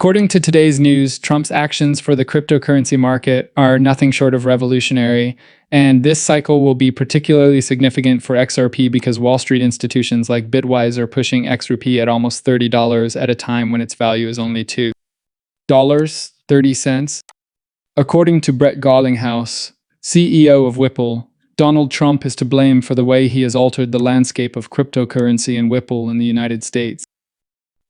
According to today's news, Trump's actions for the cryptocurrency market are nothing short of revolutionary, and this cycle will be particularly significant for XRP because Wall Street institutions like Bitwise are pushing XRP at almost $30 at a time when its value is only $2.30. According to garlinghouse, CEO of Ripple, Donald Trump is to blame for the way he has altered the landscape of cryptocurrency and Ripple in the United States.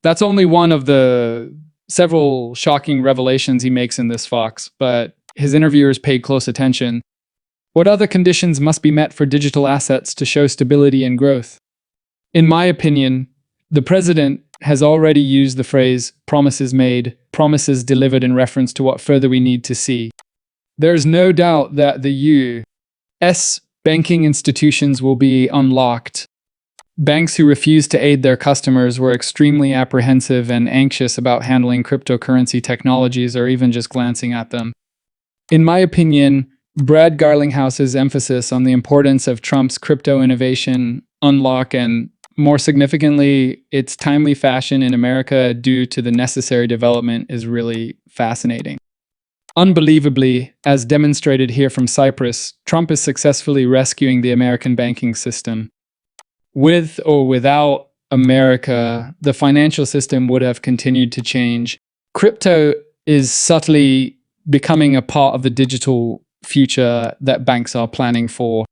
That's only one of the several shocking revelations he makes in this Fox, but his interviewers paid close attention. What other conditions must be met for digital assets to show stability and growth? In my opinion, the president has already used the phrase promises made, promises delivered in reference to what further we need to see. There's no doubt that the U.S. banking institutions will be unlocked. Banks who refused to aid their customers were extremely apprehensive and anxious about handling cryptocurrency technologies or even just glancing at them. In my opinion, Brad Garlinghouse's emphasis on the importance of Trump's crypto innovation unlock and, more significantly, its timely fashion in America due to the necessary development is really fascinating. Unbelievably, as demonstrated here from Cyprus, Trump is successfully rescuing the American banking system. With or without America, the financial system would have continued to change. Crypto is subtly becoming a part of the digital future that banks are planning for.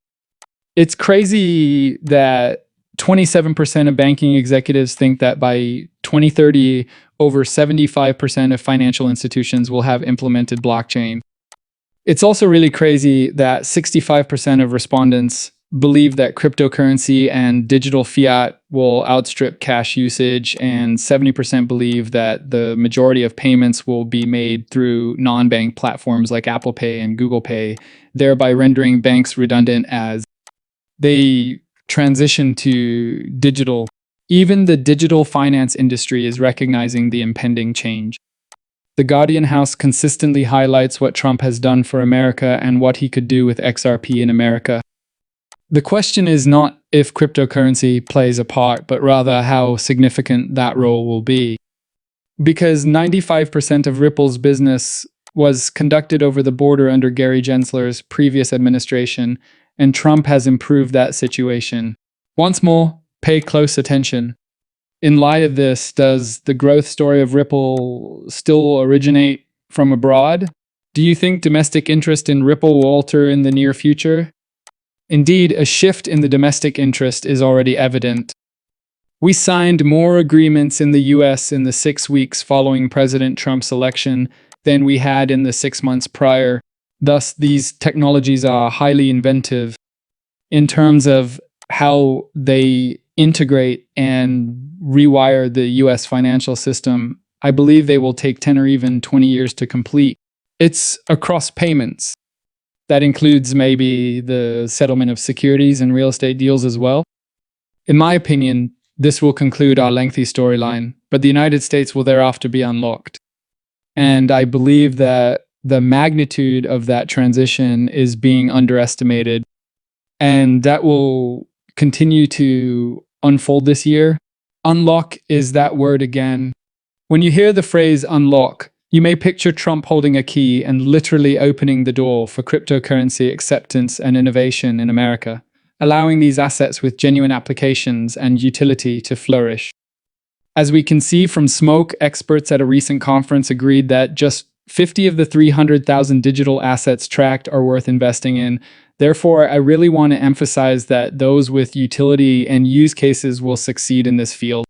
It's crazy that 27% of banking executives think that by 2030, over 75% of financial institutions will have implemented blockchain. It's also really crazy that 65% of respondents believe that cryptocurrency and digital fiat will outstrip cash usage, and 70% believe that the majority of payments will be made through non-bank platforms like Apple Pay and Google Pay, thereby rendering banks redundant as they transition to digital. Even the digital finance industry is recognizing the impending change. The Guardian House consistently highlights what Trump has done for America and what he could do with XRP in America. The question is not if cryptocurrency plays a part, but rather how significant that role will be. Because 95% of Ripple's business was conducted over the border under Gary Gensler's previous administration, and Trump has improved that situation. Once more, pay close attention. In light of this, does the growth story of Ripple still originate from abroad? Do you think domestic interest in Ripple will alter in the near future? Indeed, a shift in the domestic interest is already evident. We signed more agreements in the US in the 6 weeks following President Trump's election than we had in the 6 months prior. Thus, these technologies are highly inventive in terms of how they integrate and rewire the US financial system. I believe they will take 10 or even 20 years to complete. It's across payments. That includes maybe the settlement of securities and real estate deals as well. In my opinion, this will conclude our lengthy storyline, but the United States will thereafter be unlocked. And I believe that the magnitude of that transition is being underestimated, and that will continue to unfold this year. Unlock is that word again. When you hear the phrase unlock, you may picture Trump holding a key and literally opening the door for cryptocurrency acceptance and innovation in America, allowing these assets with genuine applications and utility to flourish. As we can see from smoke, experts at a recent conference agreed that just 50 of the 300,000 digital assets tracked are worth investing in. Therefore, I really want to emphasize that those with utility and use cases will succeed in this field.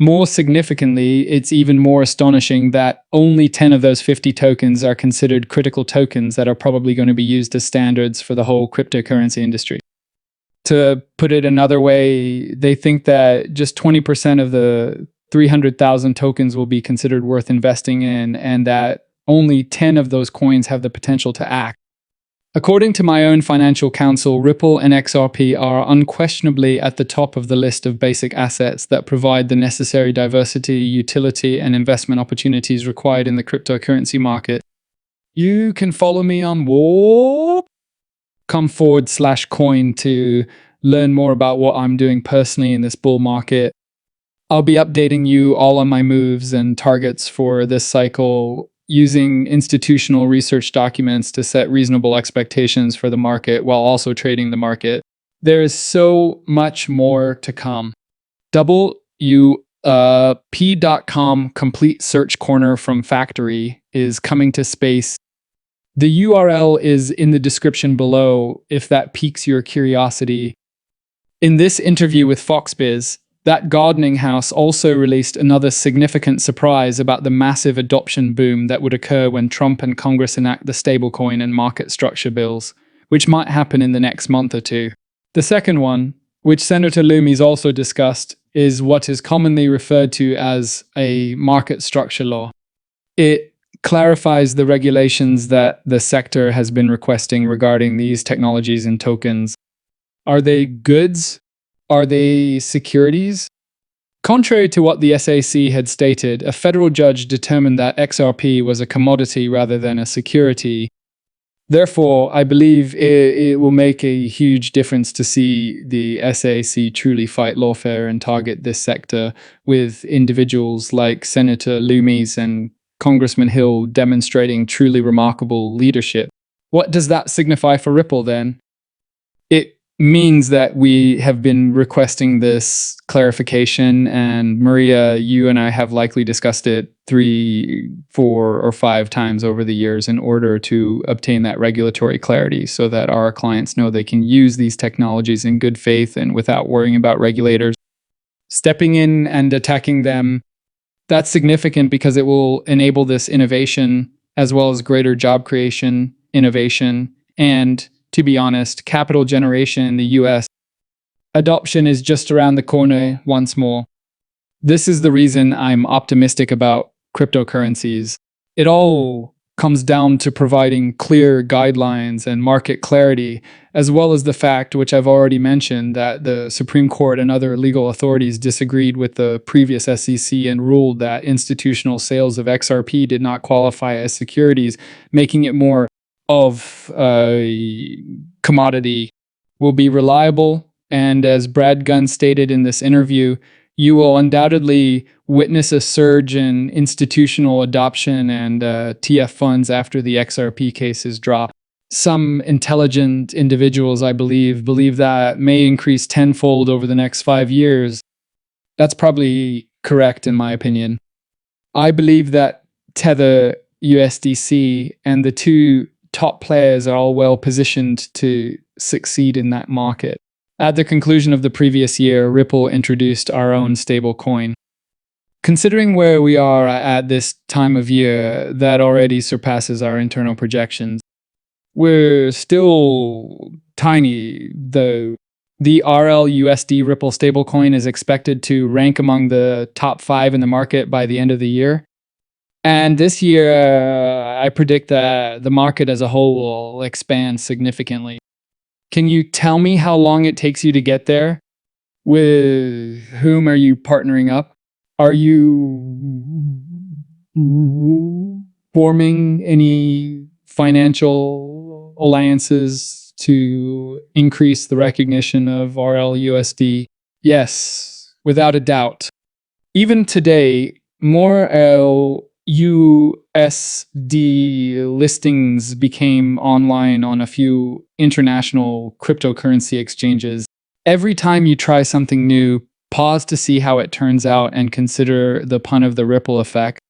More significantly, it's even more astonishing that only 10 of those 50 tokens are considered critical tokens that are probably going to be used as standards for the whole cryptocurrency industry. To put it another way, they think that just 20% of the 300,000 tokens will be considered worth investing in, and that only 10 of those coins have the potential to act. According to my own financial counsel, Ripple and XRP are unquestionably at the top of the list of basic assets that provide the necessary diversity, utility, and investment opportunities required in the cryptocurrency market. You can follow me on warp.com/coin to learn more about what I'm doing personally in this bull market. I'll be updating you all on my moves and targets for this cycle using institutional research documents to set reasonable expectations for the market while also trading the market. There is so much more to come. WP.com complete search corner from factory is coming to space. The URL is in the description below if that piques your curiosity. In this interview with Foxbiz, that gardening house also released another significant surprise about the massive adoption boom that would occur when Trump and Congress enact the stablecoin and market structure bills, which might happen in the next month or two. The second one, which Senator Loomis also discussed, is what is commonly referred to as a market structure law. It clarifies the regulations that the sector has been requesting regarding these technologies and tokens. Are they goods? Are they securities? Contrary to what the SAC had stated, a federal judge determined that XRP was a commodity rather than a security. Therefore, I believe it will make a huge difference to see the SAC truly fight lawfare and target this sector, with individuals like Senator Loomis and Congressman Hill demonstrating truly remarkable leadership. What does that signify for Ripple then? It means that we have been requesting this clarification, and Maria, you and I have likely discussed it 3, 4, or 5 times over the years in order to obtain that regulatory clarity so that our clients know they can use these technologies in good faith and without worrying about regulators stepping in and attacking them. That's significant because it will enable this innovation as well as greater job creation, innovation, and, to be honest, capital generation in the US. Adoption is just around the corner once more. This is the reason I'm optimistic about cryptocurrencies. It all comes down to providing clear guidelines and market clarity, as well as the fact, which I've already mentioned, that the Supreme Court and other legal authorities disagreed with the previous SEC and ruled that institutional sales of XRP did not qualify as securities, making it more of a commodity. Will be reliable, and as Brad Gunn stated in this interview, you will undoubtedly witness a surge in institutional adoption and TF funds after the XRP cases drop. Some intelligent individuals, I believe that may increase tenfold over the next 5 years. That's probably correct in my opinion. I believe that Tether, USDC, and the two top players are all well positioned to succeed in that market. At the conclusion of the previous year, Ripple introduced our own stablecoin. Considering where we are at this time of year, that already surpasses our internal projections. We're still tiny, though. The RLUSD Ripple stablecoin is expected to rank among the top 5 in the market by the end of the year. And this year, I predict that the market as a whole will expand significantly. Can you tell me how long it takes you to get there? With whom are you partnering up? Are you forming any financial alliances to increase the recognition of RLUSD? Yes, without a doubt. Even today, more USD listings became online on a few international cryptocurrency exchanges. Every time you try something new, pause to see how it turns out and consider the pun of the ripple effect.